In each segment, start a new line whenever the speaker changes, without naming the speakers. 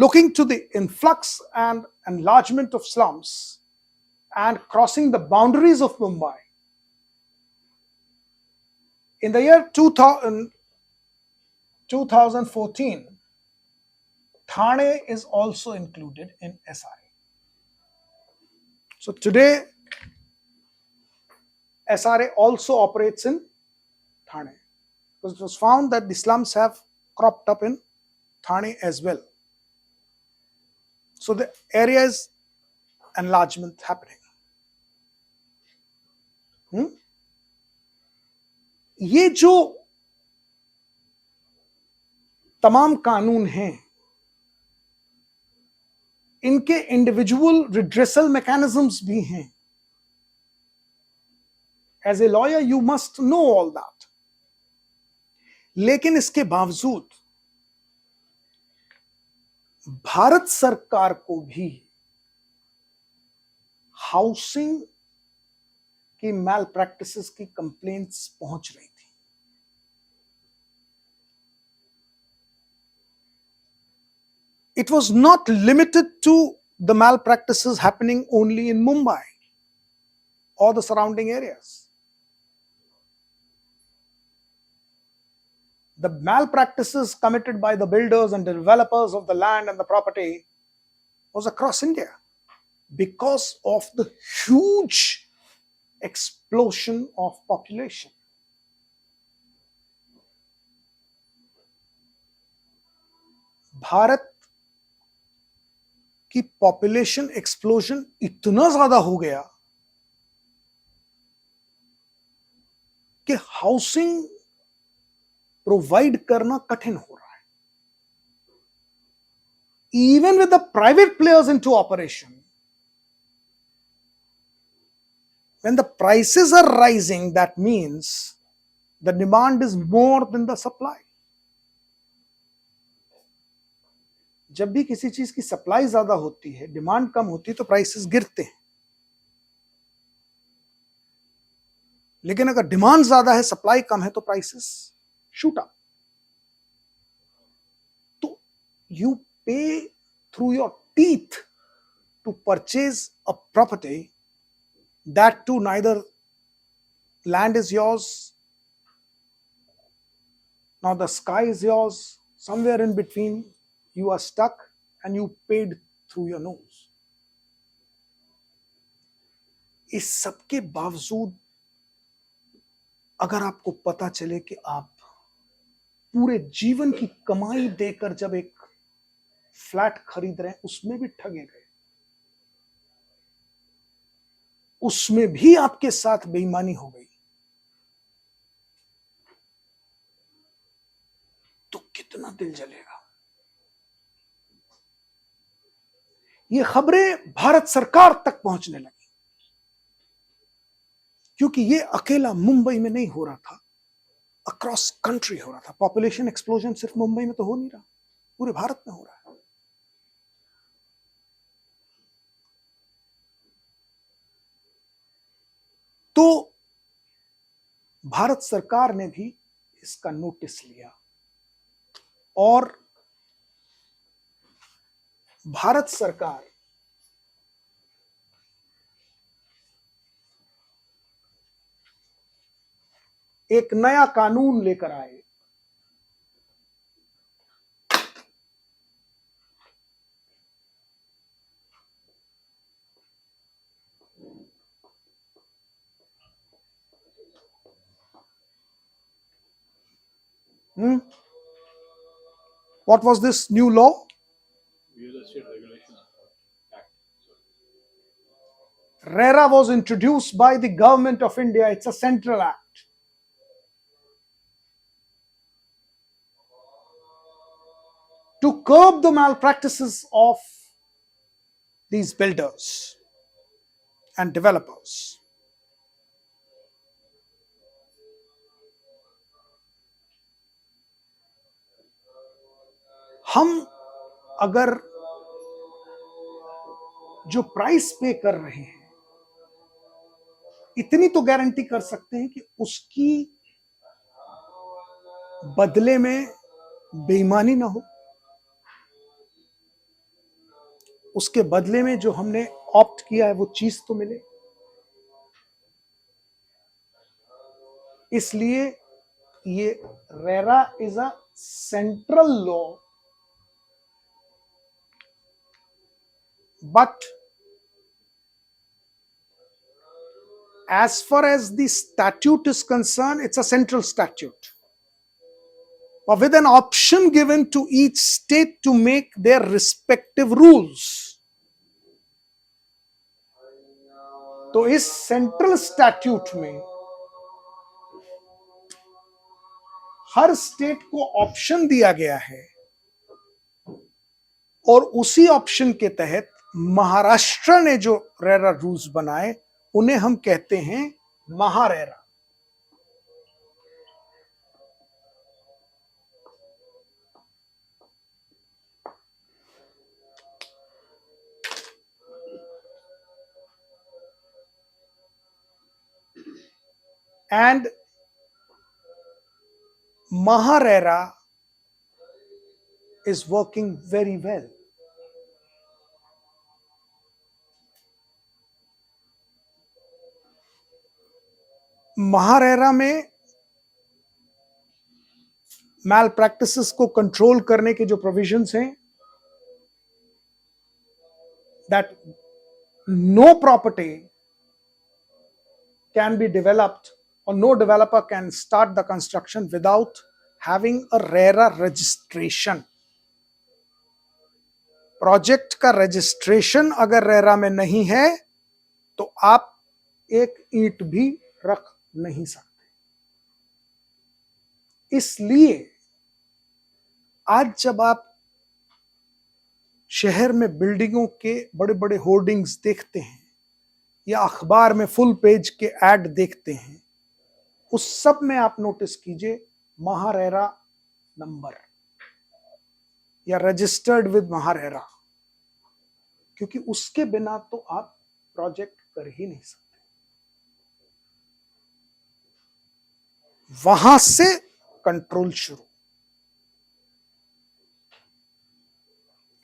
looking to the influx and enlargement of slums and crossing the boundaries of Mumbai, in the year 2014, Thane is also included in SRA. So today, SRA also operates in Thane, because it was found that the slums have cropped up in Thane as well. So the area is enlargement happening. ये जो तमाम कानून हैं, इनके individual redressal mechanisms भी हैं. As a lawyer you must know all that. लेकिन इसके बावजूद भारत सरकार को भी हाउसिंग की मैल प्रैक्टिसेस की कंप्लेंट्स पहुंच रही थी. It was not limited to the malpractices happening only in Mumbai or the surrounding areas. The malpractices committed by the builders and the developers of the land and the property was across India because of the huge explosion of population. Bharat की population explosion इतना ज्यादा हो गया कि housing provide करना कठिन हो रहा है. Even with the private players into operation, when the prices are rising, that means the demand is more than the supply. जब भी किसी चीज की सप्लाई ज्यादा होती है, डिमांड कम होती है, तो प्राइसेस गिरते हैं. लेकिन अगर डिमांड ज्यादा है, सप्लाई कम है, तो प्राइसेस शूट अप. तो you pay through your teeth to purchase a property, that too neither land is yours, now the sky is yours, somewhere in between you are stuck and you paid through your nose. इस सबके बावजूद अगर आपको पता चले कि आप पूरे जीवन की कमाई देकर जब एक फ्लैट खरीद रहे हैं, उसमें भी ठगे गए, उसमें भी आपके साथ बेईमानी हो गई, तो कितना दिल जलेगा. ये खबरें भारत सरकार तक पहुंचने लगी, क्योंकि ये अकेला मुंबई में नहीं हो रहा था, अक्रॉस कंट्री हो रहा था. पॉपुलेशन एक्सप्लोजन सिर्फ मुंबई में तो हो नहीं रहा, पूरे भारत में हो रहा है. तो भारत सरकार ने भी इसका नोटिस लिया और भारत सरकार एक नया कानून लेकर आए. What was this new law?
Real Estate Regulations Act.
RERA was introduced by the government of India. It's a central act. To curb the malpractices of these builders and developers. हम अगर जो प्राइस पे कर रहे हैं, इतनी तो guarantee कर सकते हैं कि उसकी बदले में बेईमानी ना हो. उसके बदले में जो हमने ऑप्ट किया है वो चीज तो मिले। इसलिए ये RERA is a central law, but as far as the statute is concerned, it's a central statute, but with an option given to each state to make their respective rules. तो इस सेंट्रल स्टैट्यूट में हर state को option दिया गया है, और उसी option के तहत महाराष्ट्र ने जो रेरा रूल्स बनाए उन्हें हम कहते हैं MahaRERA. And Maharera is working very well. MahaRERA में मैल प्रैक्टिसेस को कंट्रोल करने के जो प्रोविजंस हैं, that no property can be developed or no developer can start the construction without having a RERA registration. Project का रजिस्ट्रेशन अगर रेरा में नहीं है तो आप एक ईंट भी रख नहीं सकते। इसलिए आज जब आप शहर में बिल्डिंगों के बड़े बड़े होर्डिंग्स देखते हैं या अखबार में फुल पेज के ऐड देखते हैं, उस सब में आप नोटिस कीजिए महारेरा नंबर या रजिस्टर्ड विद महारेरा, क्योंकि उसके बिना तो आप प्रोजेक्ट कर ही नहीं सकते। वहां से कंट्रोल शुरू,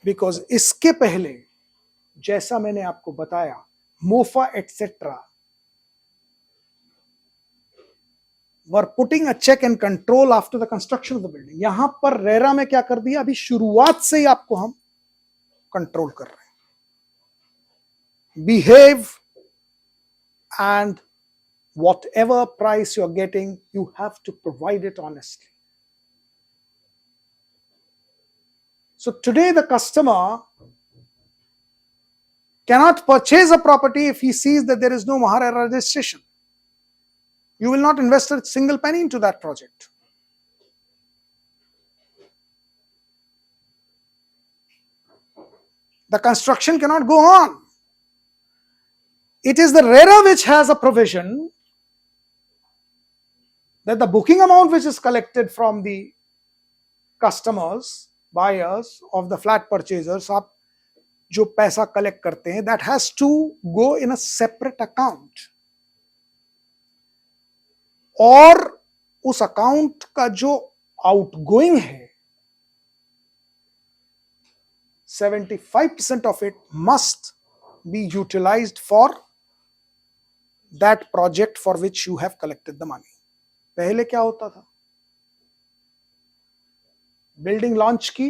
बिकॉज इसके पहले जैसा मैंने आपको बताया MOFA etcetera were putting a check and control after the construction of the building. यहां पर रेरा में क्या कर दिया, अभी शुरुआत से ही आपको हम कंट्रोल कर रहे हैं। Behave and whatever price you are getting, you have to provide it honestly. So today the customer cannot purchase a property if he sees that there is no Maharera registration. You will not invest a single penny into that project. The construction cannot go on. It is the RERA which has a provision that the booking amount which is collected from the customers, buyers of the flat purchasers, आप जो पैसा collect करते हैं, that has to go in a separate account. और उस account का जो outgoing है 75% of it must be utilized for that project for which you have collected the money. पहले क्या होता था, बिल्डिंग लॉन्च की,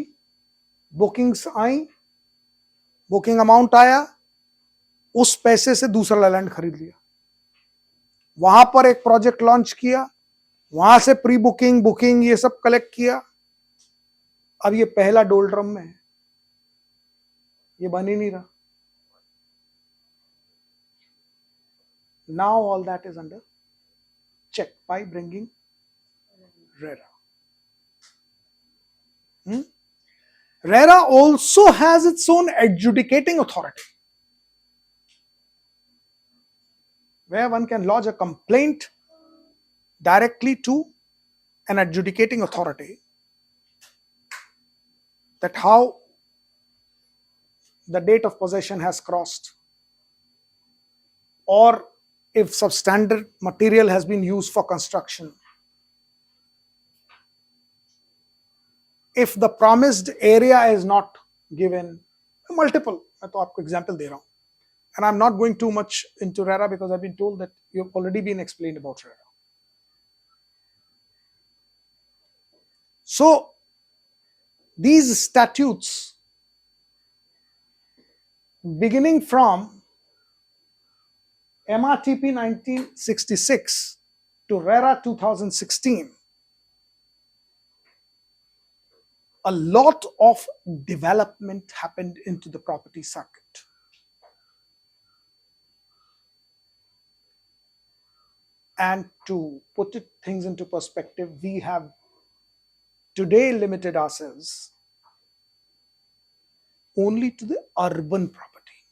बुकिंग्स आई, बुकिंग अमाउंट आया, उस पैसे से दूसरा लैंड खरीद लिया, वहां पर एक प्रोजेक्ट लॉन्च किया, वहां से प्री बुकिंग बुकिंग ये सब कलेक्ट किया। अब ये पहला डोलड्रम में है, ये बन ही नहीं रहा। Now all that is under check by bringing RERA. RERA also has its own adjudicating authority, where one can lodge a complaint directly to an adjudicating authority that how the date of possession has crossed, or if substandard material has been used for construction, if the promised area is not given, multiple, मैं तो आपको example दे रहा हूं. And I'm not going too much into RERA because I've been told that you've already been explained about RERA. So these statutes, beginning from MRTP 1966 to RERA 2016, a lot of development happened into the property circuit. And to put things into perspective, we have today limited ourselves only to the urban property.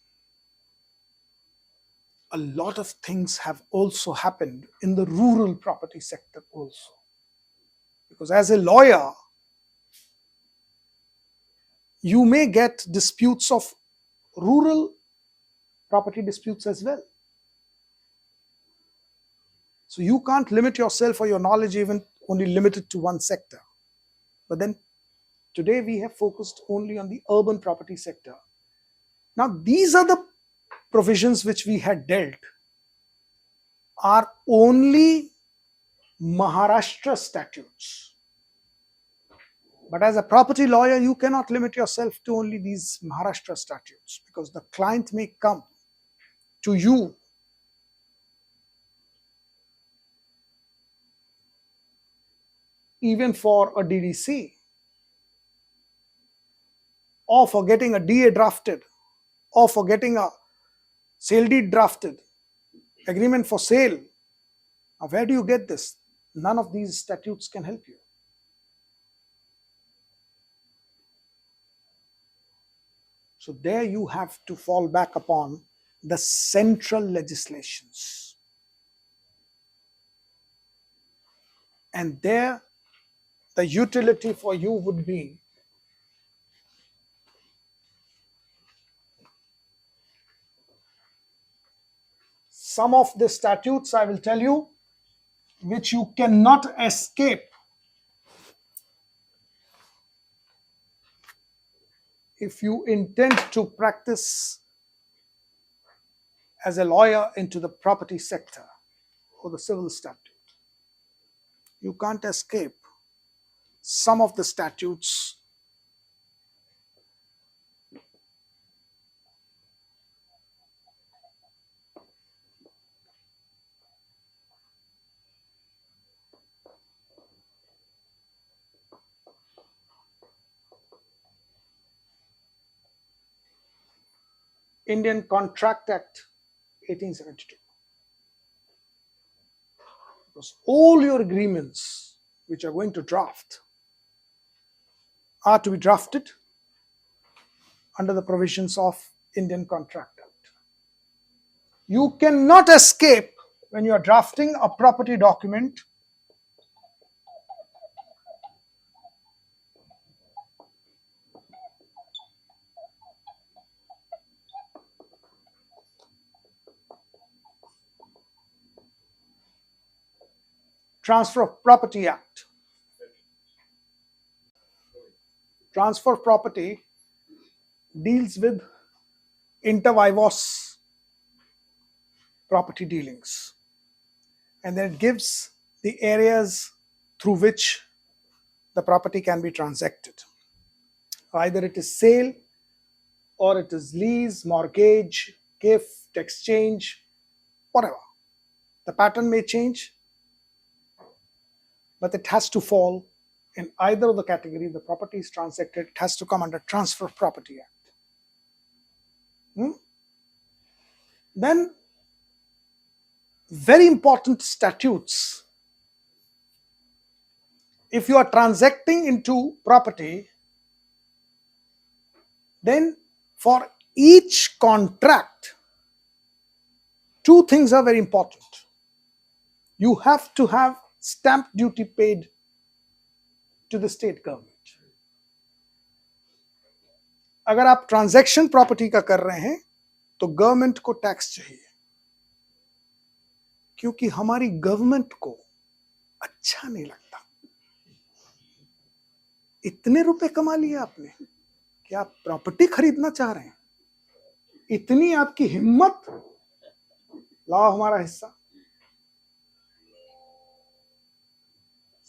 A lot of things have also happened in the rural property sector also. Because as a lawyer, you may get disputes of rural property disputes as well. So you can't limit yourself or your knowledge even only limited to one sector. But then today we have focused only on the urban property sector. Now these are the provisions which we had dealt are only Maharashtra statutes. But as a property lawyer, you cannot limit yourself to only these Maharashtra statutes because the client may come to you even for a DDC or for getting a DA drafted or for getting a sale deed drafted, agreement for sale. Now, where do you get this? None of these statutes can help you. So there you have to fall back upon the central legislations. And there, the utility for you would be some of the statutes, I will tell you, which you cannot escape if you intend to practice as a lawyer into the property sector or the civil statute. You can't escape some of the statutes Indian Contract Act 1872. Because all your agreements which are going to draft are to be drafted under the provisions of Indian Contract Act. You cannot escape when you are drafting a property document Transfer of Property Act. Transfer of property deals with inter vivos property dealings, and then it gives the areas through which the property can be transacted. Either it is sale or it is lease, mortgage, gift, exchange, whatever. The pattern may change, but it has to fall in either of the category. The property is transacted, it has to come under Transfer of Property Act. Then very important statutes. If you are transacting into property, then for each contract, two things are very important. You have to have stamp duty paid to the state government. अगर आप transaction property का कर रहे हैं तो government को tax चाहिए, क्योंकि हमारी गवर्नमेंट को अच्छा नहीं लगता इतने रुपए कमा लिए आपने कि आप प्रॉपर्टी खरीदना चाह रहे हैं, इतनी आपकी हिम्मत, लाओ हमारा हिस्सा।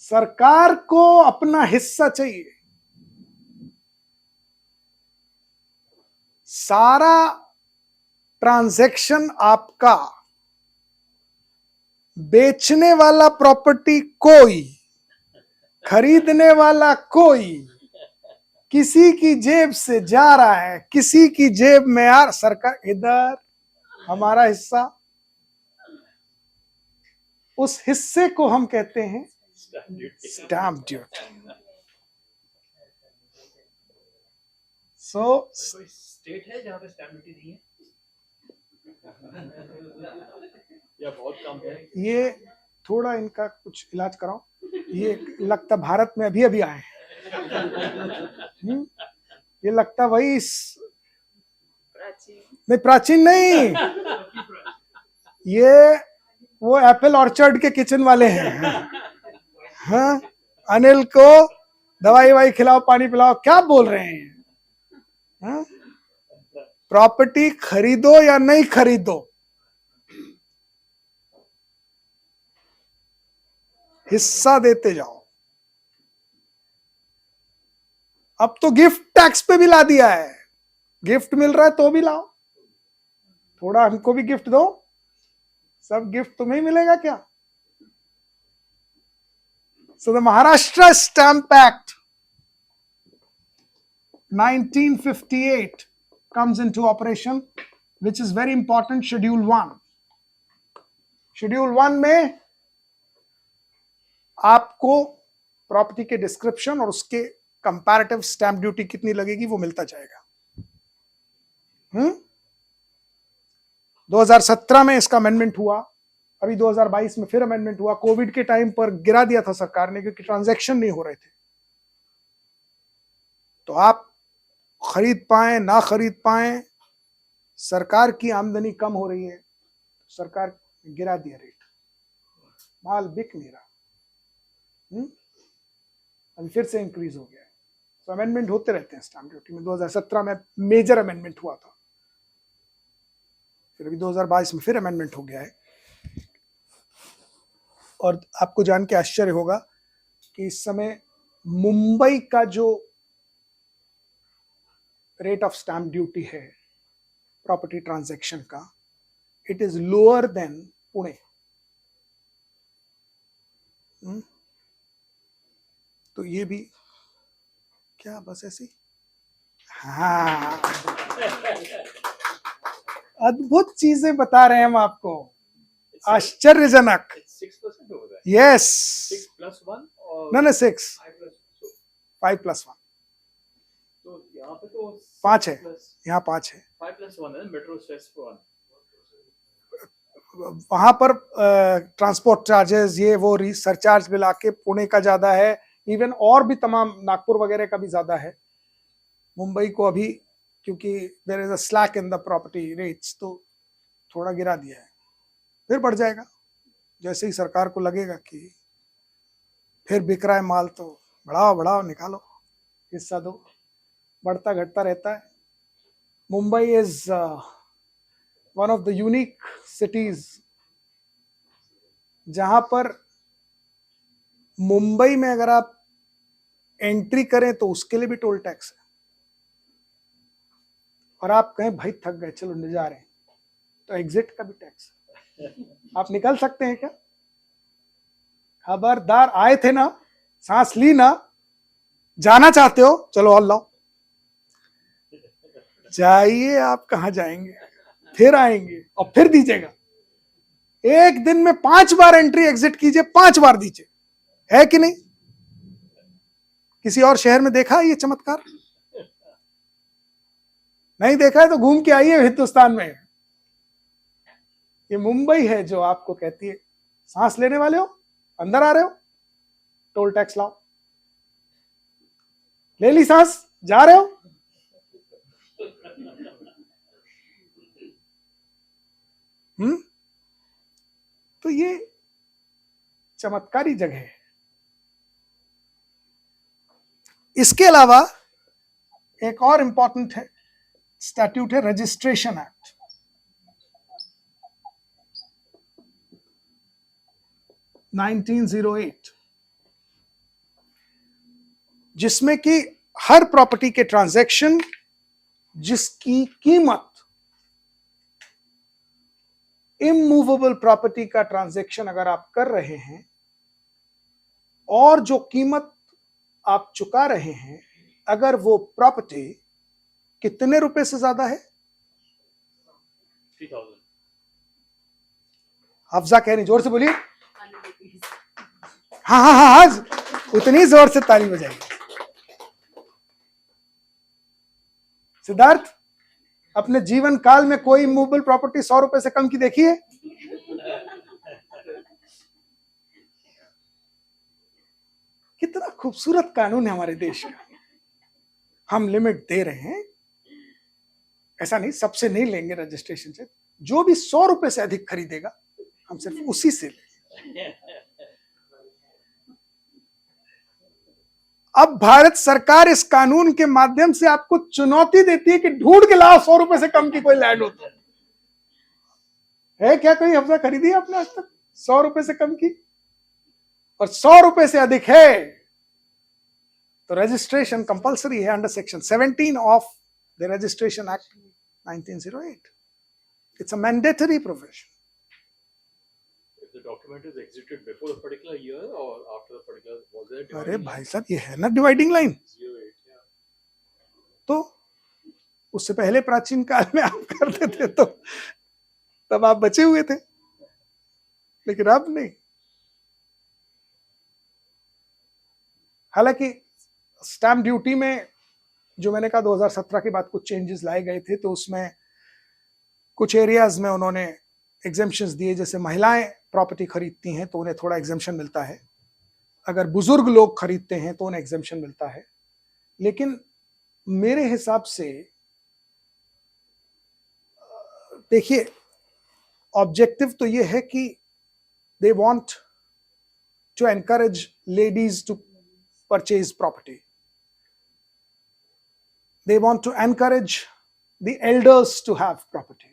सरकार को अपना हिस्सा चाहिए। सारा ट्रांजैक्शन आपका, बेचने वाला प्रॉपर्टी कोई, खरीदने वाला कोई, किसी की जेब से जा रहा है, किसी की जेब में यार सरकार, इधर हमारा हिस्सा, उस हिस्से को हम कहते हैं स्टैंप ड्यूटी। सो
कोई स्टेट है जहाँ पे स्टैम्प ड्यूटी नहीं है या बहुत कम है?
ये थोड़ा इनका कुछ इलाज कराओ, ये लगता भारत में अभी अभी आए हैं। ये लगता वही नहीं, प्राचीन नहीं, ये वो एप्पल ऑर्चर्ड के किचन वाले हैं। हाँ, अनिल को दवाई वाई खिलाओ, पानी पिलाओ, क्या बोल रहे हैं? हाँ? प्रॉपर्टी खरीदो या नहीं खरीदो, हिस्सा देते जाओ। अब तो गिफ्ट टैक्स पे भी ला दिया है, गिफ्ट मिल रहा है तो भी लाओ, थोड़ा हमको भी गिफ्ट दो, सब गिफ्ट तुम्हें ही मिलेगा क्या? So the Maharashtra Stamp Act 1958 comes into operation, which is very important. Schedule 1. Schedule 1 में आपको प्रॉपर्टी के डिस्क्रिप्शन और उसके कंपैरेटिव स्टैंप ड्यूटी कितनी लगेगी वो मिलता जाएगा। 2017 में इसका अमेंडमेंट हुआ, अभी 2022 में फिर अमेंडमेंट हुआ। कोविड के टाइम पर गिरा दिया था सरकार ने क्योंकि ट्रांजैक्शन नहीं हो रहे थे, तो आप खरीद पाए ना खरीद पाए, सरकार की आमदनी कम हो रही है, सरकार गिरा दिया रेट, माल बिक नहीं रहा, अभी फिर से इंक्रीज हो गया है। तो अमेंडमेंट होते रहते हैं स्टैंप ड्यूटी में। 2017 में मेजर अमेंडमेंट हुआ था, फिर अभी 2022 में फिर अमेंडमेंट हो गया है। और आपको जान के आश्चर्य होगा कि इस समय मुंबई का जो रेट ऑफ स्टैंप ड्यूटी है प्रॉपर्टी ट्रांजैक्शन का, it is lower than Pune. तो ये भी क्या बस ऐसी, हाँ, अद्भुत चीजें बता रहे हैं हम आपको, आश्चर्यजनक।
6% हो गया।
यस,
6+1 और
ना 6, 5+1,
तो यहाँ पे तो
5 है, यहाँ 5 है।
5+1 है मेट्रो सेस 1।
वहां पर ट्रांसपोर्ट चार्जेस ये वो सरचार्ज मिला के पुणे का ज्यादा है, इवन और भी तमाम नागपुर वगैरह का भी ज्यादा है। मुंबई को अभी क्योंकि there is a slack in the property rates, तो थोड़ा गिरा दिया है, फिर बढ़ जाएगा जैसे ही सरकार को लगेगा कि फिर बिक रहा है माल, तो बढ़ाओ बढ़ाओ, निकालो, हिस्सा दो, बढ़ता घटता रहता है। Mumbai is one of the unique cities जहां पर मुंबई में अगर आप एंट्री करें तो उसके लिए भी टोल टैक्स है, और आप कहें भाई थक गए चलो ले जा रहे हैं तो एग्जिट का भी टैक्स है। आप निकल सकते हैं क्या? खबरदार, आए थे ना, सांस ली ना, जाना चाहते हो चलो और लाओ, जाइए, आप कहां जाएंगे, फिर आएंगे और फिर दीजिएगा। एक दिन में 5 बार एंट्री एग्जिट कीजिए, 5 बार दीजिए, है कि नहीं? किसी और शहर में देखा है ये चमत्कार? नहीं देखा है तो घूम के आइए हिंदुस्तान में। ये मुंबई है जो आपको कहती है सांस लेने वाले हो, अंदर आ रहे हो, टोल टैक्स लाओ, ले ली सांस, जा रहे हो, तो ये चमत्कारी जगह है। इसके अलावा एक और इंपॉर्टेंट है स्टैट्यूट है रजिस्ट्रेशन एक्ट। (1908), जिसमें कि हर प्रॉपर्टी के ट्रांजैक्शन जिसकी कीमत इमूवेबल प्रॉपर्टी का ट्रांजैक्शन अगर आप कर रहे हैं और जो कीमत आप चुका रहे हैं अगर वो प्रॉपर्टी कितने रुपए से ज्यादा है,
3,000.
हफ्जा कह रही, जोर से बोलिए। हाँ हाँ हाँ हाँ, उतनी जोर से ताली बजाइए। सिद्धार्थ, अपने जीवन काल में कोई इमूवेबल प्रॉपर्टी 100 रुपए से कम की देखी है? कितना खूबसूरत कानून है हमारे देश का। हम लिमिट दे रहे हैं, ऐसा नहीं सबसे नहीं लेंगे रजिस्ट्रेशन से, जो भी 100 रुपए से अधिक खरीदेगा हम सिर्फ उसी से लेंगे। अब भारत सरकार इस कानून के माध्यम से आपको चुनौती देती है कि ढूंढ के लाओ 100 रुपए से कम की कोई लैंड हो तो है क्या? कोई हफ्ता खरीदी है आपने आज तक 100 रुपए से कम की? और 100 रुपए से अधिक है तो रजिस्ट्रेशन कंपलसरी है under section 17 of the registration act 1908. It's a mandatory provision.
If the document is exited before a particular year or after a particular, was there a
अरे
dividing
भाई साहब, ये है ना डिवाइडिंग लाइन।
08, yeah.
तो उससे पहले प्राचीन काल में आप करते थे तो तब आप बचे हुए थे, लेकिन अब नहीं। हालांकि स्टैंप ड्यूटी में जो मैंने कहा 2017 के बाद कुछ चेंजेस लाए गए थे, तो उसमें कुछ एरियाज में उन्होंने एग्जेम्पशंस दिए। जैसे महिलाएं प्रॉपर्टी खरीदती हैं तो उन्हें थोड़ा एग्जेम्पशन मिलता है, अगर बुजुर्ग लोग खरीदते हैं तो उन्हें एग्जेम्पशन मिलता है। लेकिन मेरे हिसाब से देखिए, ऑब्जेक्टिव तो ये है कि they want to encourage ladies to purchase property, they want to encourage the elders to have property.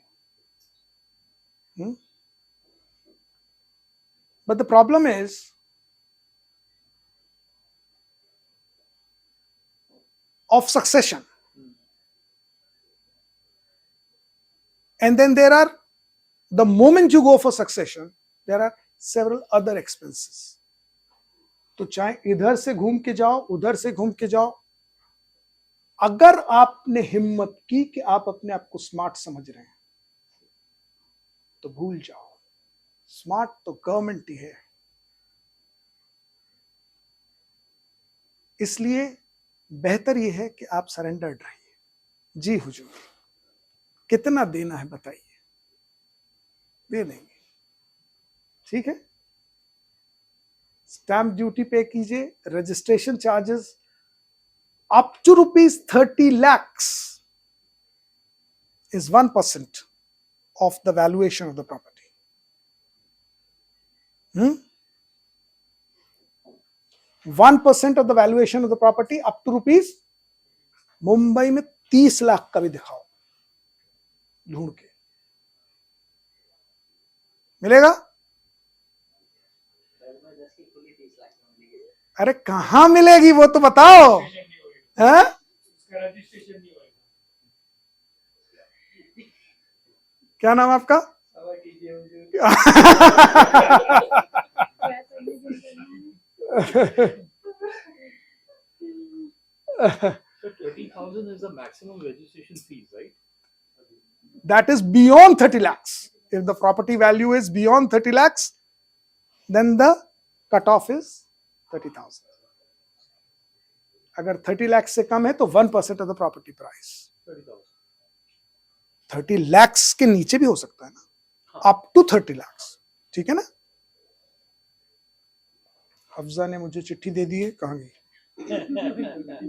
But the problem is of succession. And then there are, the moment you go for succession, there are several other expenses. तो चाहे इधर से घूम के जाओ, उधर से घूम के जाओ, अगर आपने हिम्मत की कि आप अपने आप को स्मार्ट समझ रहे हैं तो भूल जाओ, स्मार्ट तो गवर्नमेंट ही है। इसलिए बेहतर यह है कि आप सरेंडर्ड रहिए। जी हुजूर, कितना देना है बताइए, दे देंगे, ठीक है। स्टैंप ड्यूटी पे कीजिए, registration charges up to rupees 30 lakhs is 1% of the valuation of the property. 1% of the valuation of the property up to rupees, Mumbai में 30 लाख का भी दिखाओ ढूंढ के, मिलेगा? अरे कहां मिलेगी वो तो बताओ। हाँ?
रजिस्ट्रेशन नहीं होगा।
क्या नाम आपका?
So 30,000 is the maximum registration fees, right?
That is beyond 30 lakhs. If the property value is beyond 30 lakhs, then the cutoff is 30,000. अगर 30 लाख से कम है तो 1% of the property price. 30 lakh के नीचे भी हो सकता है ना, अप टू 30 लाख, ठीक है ना। हफ्जा ने मुझे चिट्ठी दे दी है, कहाँ गई?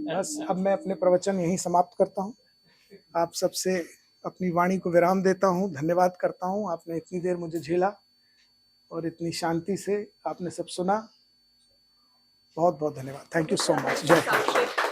बस अब मैं अपने प्रवचन यहीं समाप्त करता हूँ। आप सबसे अपनी वाणी को विराम देता हूँ, धन्यवाद करता हूँ। आपने इतनी देर मुझे झेला और इतनी शांति से आपने सब सुना। बहुत बहुत धन्यवाद। Thank you so much. जय हिंद।